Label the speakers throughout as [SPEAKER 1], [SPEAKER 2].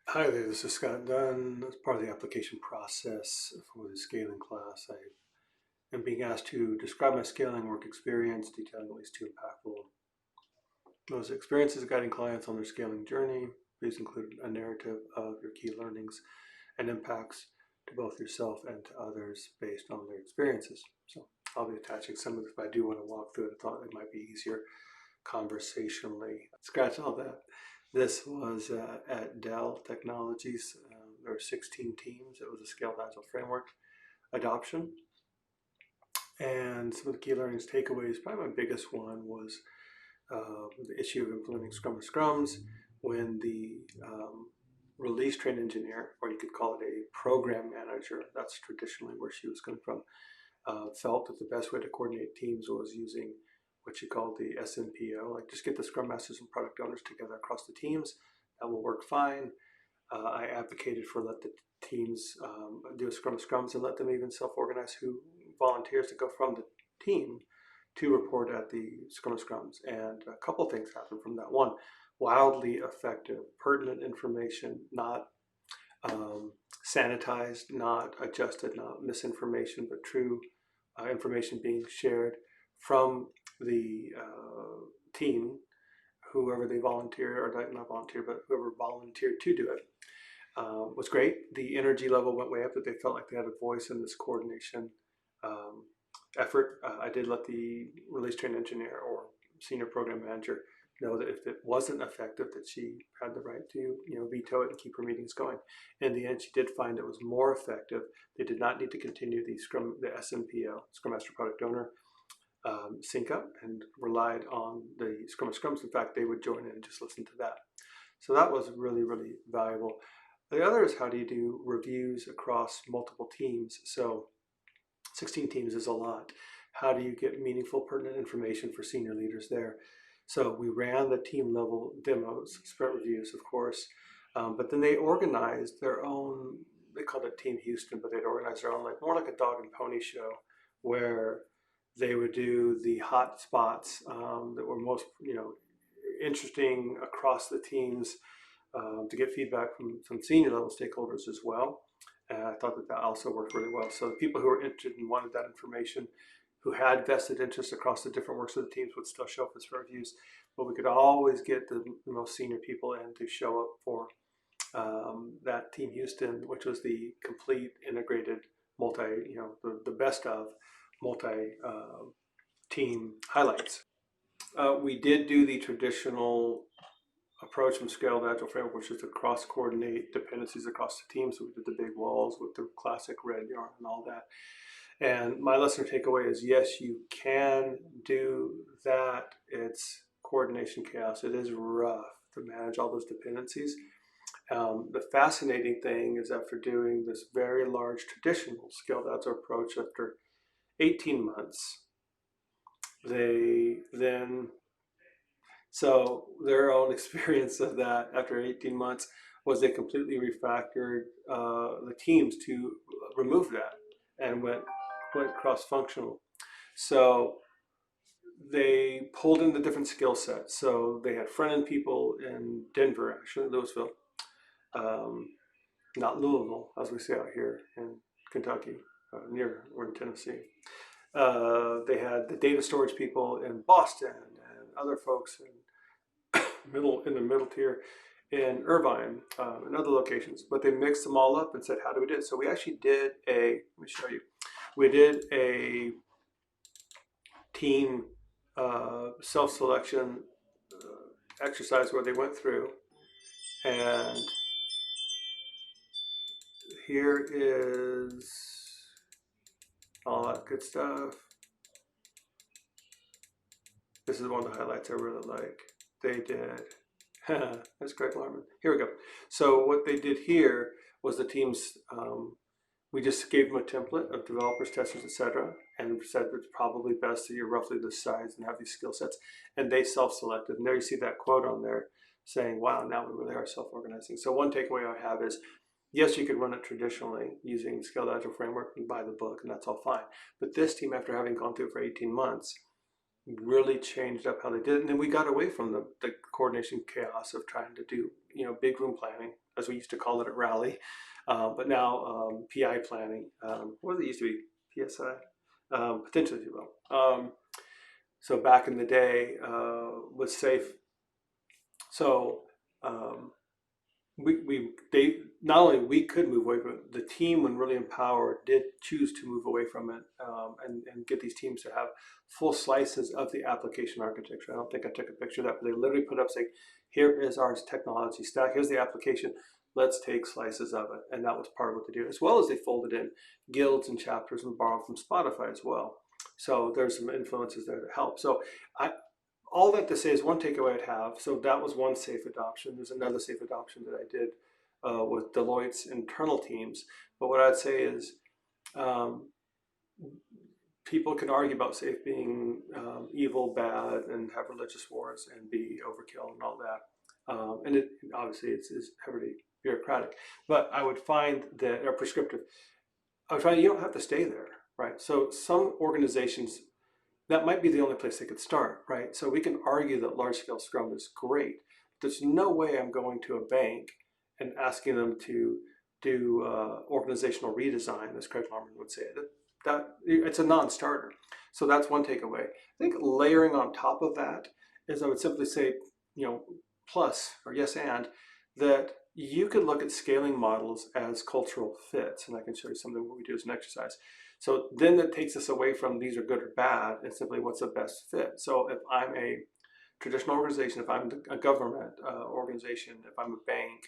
[SPEAKER 1] Hi there, this is Scott Dunn. As part of the application process for the scaling class, I am being asked to describe my scaling work experience, detailing at least two impactful those experiences guiding clients on their scaling journey. Please include a narrative of your key learnings and impacts to both yourself and to others based on their experiences. So I'll be attaching some of this, but I do want to walk through it. I thought it might be easier conversationally. Scratch all that. This was at Dell Technologies. There were 16 teams. It was a Scaled Agile Framework adoption. And some of the key learnings takeaways, probably my biggest one was the issue of implementing Scrum or Scrums when the release train engineer, or you could call it a program manager, that's traditionally where she was coming from, felt that the best way to coordinate teams was using what you call the SNPO, like just get the Scrum Masters and product owners together across the teams. That will work fine. I advocated for let the teams do a Scrums and let them even self-organize who volunteers to go from the team to report at the Scrums. And a couple things happened from that. One, wildly effective, pertinent information, not sanitized, not adjusted, not misinformation, but true information being shared from the team, whoever they volunteer, or not volunteer, but whoever volunteered to do it. Was great. The energy level went way up, that they felt like they had a voice in this coordination um, effort. I did let the release train engineer or senior program manager know that if it wasn't effective, that she had the right to veto it and keep her meetings going. In the end, she did find it was more effective. They did not need to continue the SNPO, Scrum Master Product Owner, sync up, and relied on the Scrum of Scrums. In fact, they would join in and just listen to that. So that was really, really valuable. The other is, how do you do reviews across multiple teams? So 16 teams is a lot. How do you get meaningful, pertinent information for senior leaders there? So we ran the team level demos, sprint reviews, of course, but then they organized their own, they called it Team Houston, but they'd organize their own, like more like a dog and pony show, where they would do the hot spots that were most, interesting across the teams, to get feedback from some senior level stakeholders as well. And I thought that also worked really well. So the people who were interested and wanted that information, who had vested interest across the different works of the teams, would still show up as reviews. But we could always get the most senior people in to show up for that Team Houston, which was the complete integrated multi, the best of multi team highlights. We did do the traditional approach from Scaled Agile Framework, which is to cross-coordinate dependencies across the team. So we did the big walls with the classic red yarn and all that. And my lesson takeaway is, yes, you can do that. It's coordination chaos. It is rough to manage all those dependencies. The fascinating thing is, after doing this very large traditional Scaled Agile approach, after 18 months, they then, so their own experience of that after 18 months was they completely refactored the teams to remove that, and went cross-functional. So they pulled in the different skill sets. So they had front-end people in Denver, actually, Louisville, um, not Louisville, as we say out here in Kentucky, near or in Tennessee. They had the data storage people in Boston, and other folks in the middle tier in Irvine, and other locations. But they mixed them all up and said, how do we do it? So we actually did let me show you. We did a team self-selection exercise where they went through, and here is all that good stuff. This is one of the highlights I really like. They did, that's Greg Larman. Here we go. So what they did here was the teams, we just gave them a template of developers, testers, etc., and said it's probably best that you're roughly this size and have these skill sets. And they self-selected. And there you see that quote on there saying, wow, now we really are self-organizing. So one takeaway I have is, yes, you could run it traditionally using Scaled Agile Framework and buy the book, and that's all fine. But this team, after having gone through it for 18 months, really changed up how they did it. And then we got away from the coordination chaos of trying to do, big room planning, as we used to call it at Rally. But now PI planning, what did it used to be? PSI, potentially, if you will. So back in the day was safe. So um, they not only we could move away from it, the team, when really empowered, did choose to move away from it, and get these teams to have full slices of the application architecture. I don't think I took a picture of that, but they literally put up saying, here is our technology stack, here's the application, let's take slices of it. And that was part of what they do, as well as they folded in guilds and chapters and borrowed from Spotify as well. So there's some influences there that help. So I, all that to say is one takeaway I'd have. So that was one safe adoption. There's another safe adoption that I did with Deloitte's internal teams. But what I'd say is um, people can argue about safe being evil, bad, and have religious wars and be overkill and all that. And obviously it's heavily bureaucratic. But I would find that, or prescriptive, I would find you don't have to stay there, right? So some organizations, that might be the only place they could start, right? So we can argue that large scale Scrum is great. There's no way I'm going to a bank and asking them to do organizational redesign, as Craig Norman would say. That it's a non-starter. So that's one takeaway. I think layering on top of that is, I would simply say, plus or yes and, that you could look at scaling models as cultural fits, and I can show you something what we do as an exercise. So then that takes us away from these are good or bad, and simply what's the best fit. So if I'm a traditional organization, if I'm a government organization, if I'm a bank,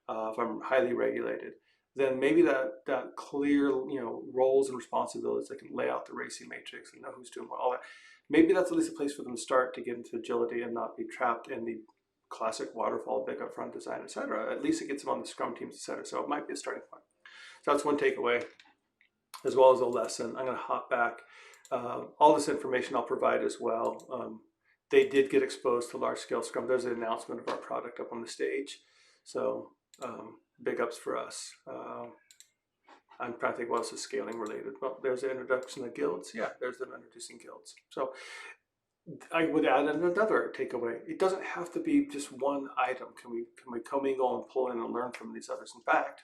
[SPEAKER 1] if I'm highly regulated, then maybe that clear roles and responsibilities, that can lay out the racing matrix and know who's doing what, all that. Maybe that's at least a place for them to start to get into agility and not be trapped in the classic waterfall, big upfront design, etc. At least it gets them on the Scrum teams, etc. So it might be a starting point. So that's one takeaway, as well as a lesson. I'm going to hop back. All this information I'll provide as well. They did get exposed to large scale Scrum. There's an announcement of our product up on the stage. So big ups for us. I'm trying to think what else is scaling related. Well, there's the introduction of guilds. Yeah, there's them introducing guilds. So I would add another takeaway. It doesn't have to be just one item. Can we commingle and pull in and learn from these others? In fact,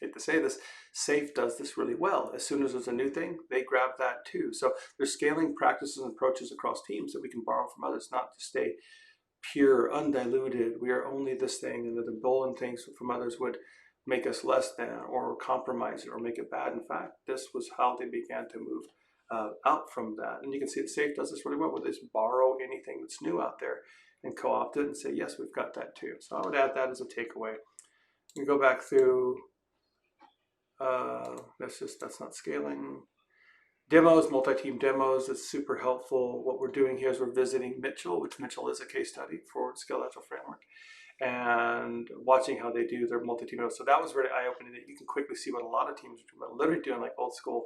[SPEAKER 1] I hate to say this, SAFe does this really well. As soon as there's a new thing, they grab that too. So there's scaling practices and approaches across teams that we can borrow from others, not to stay pure, undiluted. We are only this thing, and that the bowling things from others would make us less than, or compromise it, or make it bad. In fact, this was how they began to move out from that. And you can see that SAFe does this really well, where they just borrow anything that's new out there and co-opt it and say, yes, we've got that too. So I would add that as a takeaway. You go back through, that's not scaling. Demos, multi-team demos, is super helpful. What we're doing here is we're visiting Mitchell, which Mitchell is a case study for Scale Agile Framework, and watching how they do their multi-team demos. So that was very eye-opening, that you can quickly see what a lot of teams are literally doing, like old school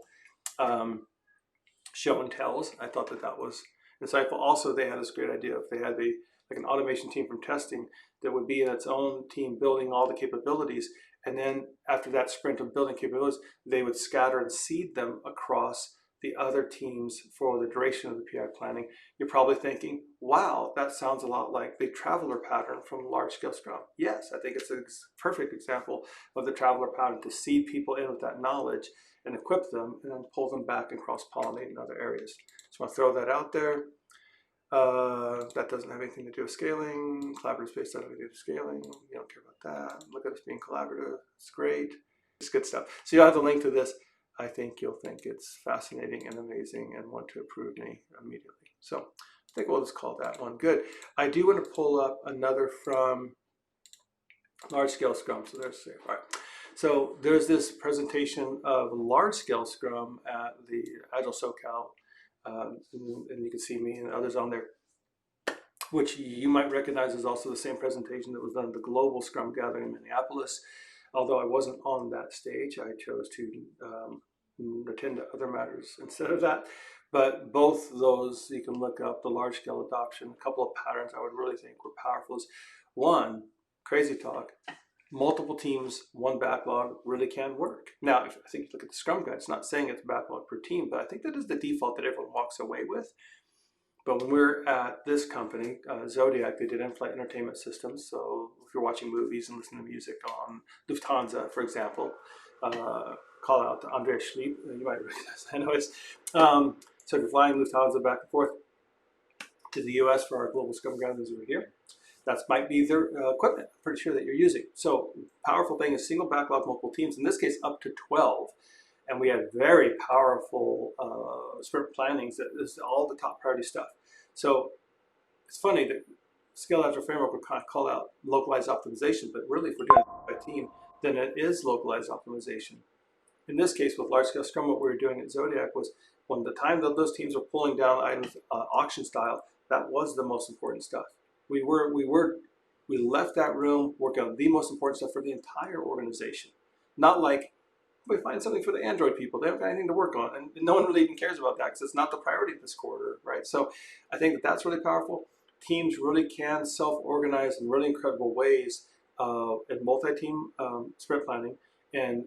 [SPEAKER 1] show and tells. I thought that was insightful. Also, they had this great idea. If they had like an automation team from testing that would be in its own team building all the capabilities, and then after that sprint of building capabilities, they would scatter and seed them across the other teams for the duration of the PI planning. You're probably thinking, wow, that sounds a lot like the traveler pattern from large scale Scrum. Yes, I think it's a perfect example of the traveler pattern, to seed people in with that knowledge and equip them, and then pull them back and cross-pollinate in other areas. So I want to throw that out there. That doesn't have anything to do with scaling. Collaborative space doesn't have anything to do with scaling. You don't care about that. Look at us being collaborative. It's great. It's good stuff. So you'll have the link to this. I think you'll think it's fascinating and amazing and want to approve me immediately. So I think we'll just call that one good. I do want to pull up another from large scale Scrum. So there's safe. All right. So there's this presentation of large scale Scrum at the Agile SoCal, and you can see me and others on there, which you might recognize as also the same presentation that was done at the Global Scrum Gathering in Minneapolis. Although I wasn't on that stage, I chose to attend to other matters instead of that. But both those, you can look up the large scale adoption. A couple of patterns I would really think were powerful is, one, crazy talk, multiple teams, one backlog really can work. Now, if I think you look at the Scrum Guide, it's not saying it's backlog per team, but I think that is the default that everyone walks away with. But when we're at this company, Zodiac, they did in-flight entertainment systems. So if you're watching movies and listening to music on Lufthansa, for example, call out to Andreas Schlieb, you might recognize that noise. So if you're flying Lufthansa back and forth to the US for our global Scrum gatherings over here, that might be their equipment, I'm pretty sure that you're using. So powerful thing is single backlog, multiple teams, in this case up to 12. And we had very powerful sprint plannings. That is all the top priority stuff. So it's funny that Scale Agile Framework would kind of call out localized optimization, but really if we're doing it by team, then it is localized optimization. In this case, with large scale Scrum, what we were doing at Zodiac was when the time that those teams were pulling down items auction style, that was the most important stuff. We left that room working on the most important stuff for the entire organization. Not like we find something for the Android people. They haven't got anything to work on, and no one really even cares about that because it's not the priority this quarter, right? So I think that that's really powerful. Teams really can self-organize in really incredible ways in multi-team sprint planning and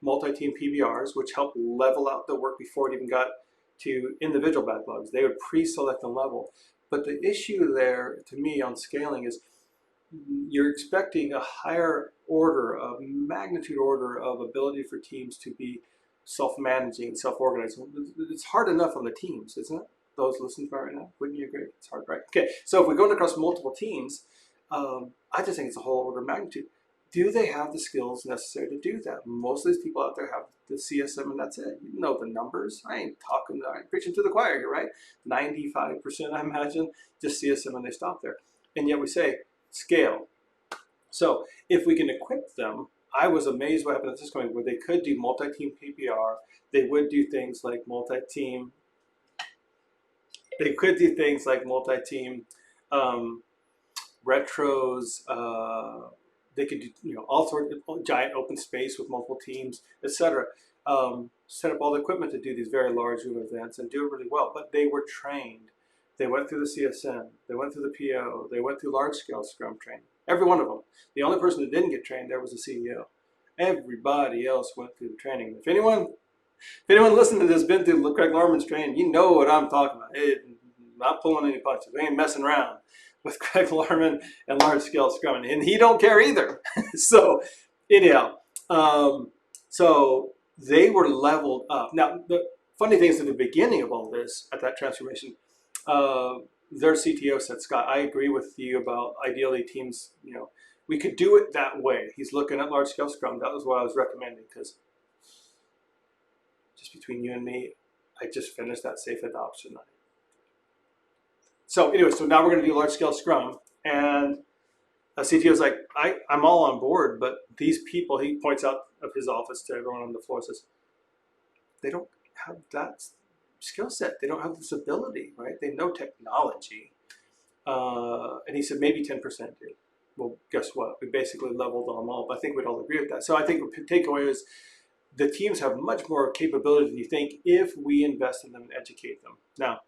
[SPEAKER 1] multi-team PBRs, which help level out the work before it even got to individual backlogs. They would pre-select and level. But the issue there, to me, on scaling is you're expecting a higher order, a magnitude order of ability for teams to be self-managing and self-organizing. It's hard enough on the teams, isn't it? Those listening to me right now, wouldn't you agree? It's hard, right? Okay, so if we're going across multiple teams, I just think it's a whole order of magnitude. Do they have the skills necessary to do that? Most of these people out there have the CSM and that's it. You know the numbers. I ain't preaching to the choir here, right? 95%, I imagine, just CSM and they stop there. And yet we say, scale. So if we can equip them, I was amazed what happened at this point where they could do multi-team PPR. They would do things like multi-team. They could do things like multi-team retros. They could do all sorts of giant open space with multiple teams, etc. Set up all the equipment to do these very large room events and do it really well. But they were trained. They went through the CSM. They went through the PO. They went through large-scale Scrum training. Every one of them. The only person that didn't get trained there was the CEO. Everybody else went through the training. If anyone listening to this been through Craig Lorman's training, you know what I'm talking about. Not pulling any punches. We ain't messing around with Craig Lorman and large-scale Scrum, and he don't care either. So anyhow, so they were leveled up. Now the funny thing is, at the beginning of all this, at that transformation, their CTO said, "Scott, I agree with you about ideally teams. We could do it that way." He's looking at large-scale Scrum. That was what I was recommending because just between you and me, I just finished that safe adoption. So anyway, so now we're going to do large-scale Scrum, and CTO's like, I'm all on board, but these people, he points out of his office to everyone on the floor, says, they don't have that skill set. They don't have this ability, right? They know technology. And he said, maybe 10% do. Well, guess what? We basically leveled them all, but I think we'd all agree with that. So I think the takeaway is the teams have much more capability than you think if we invest in them and educate them. Now,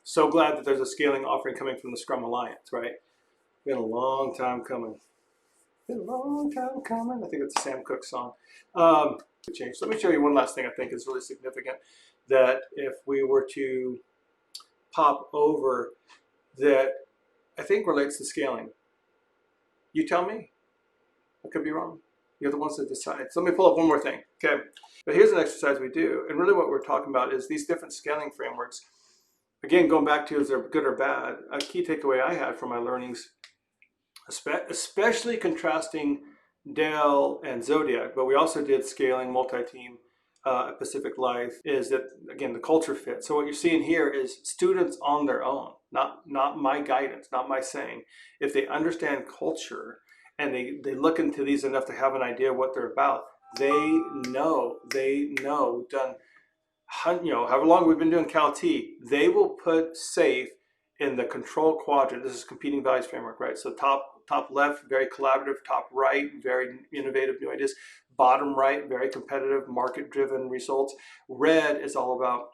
[SPEAKER 1] so glad that there's a scaling offering coming from the Scrum Alliance, right? Been a long time coming. Been a long time coming. I think it's a Sam Cooke song. Change. So let me show you one last thing I think is really significant that if we were to pop over that I think relates to scaling. You tell me. I could be wrong. You're the ones that decide. So let me pull up one more thing. Okay. But here's an exercise we do. And really what we're talking about is these different scaling frameworks. Again, going back to is they're good or bad, a key takeaway I had from my learnings, especially contrasting Dell and Zodiac, but we also did scaling multi-team at Pacific Life, is that, again, the culture fit. So what you're seeing here is students on their own, not my guidance, not my saying. If they understand culture and they look into these enough to have an idea of what they're about, they know, we've done, however long we've been doing CAL-T, they will put safe in the control quadrant. This is competing values framework, right? So top left, very collaborative. Top right, very innovative, new ideas. Bottom right, very competitive, market-driven results. Red is all about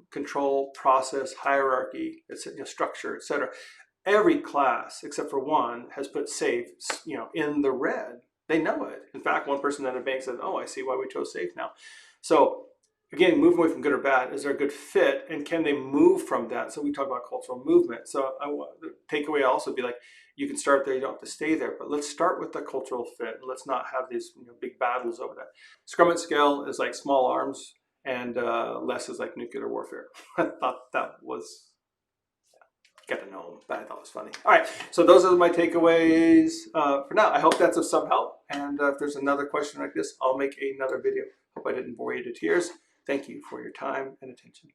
[SPEAKER 1] control, process, hierarchy, structure, etc. Every class, except for one, has put safe, in the red. They know it. In fact, one person at a bank said, "Oh, I see why we chose safe now." So again, moving away from good or bad, is there a good fit, and can they move from that? So we talk about cultural movement. So the takeaway also be like, you can start there, you don't have to stay there, but let's start with the cultural fit, and let's not have these big battles over that. Scrum at scale is like small arms, and less is like nuclear warfare. I thought that was, get to know them, but I thought it was funny. All right, so those are my takeaways for now. I hope that's of some help, and if there's another question like this, I'll make another video. Hope I didn't bore you to tears. Thank you for your time and attention.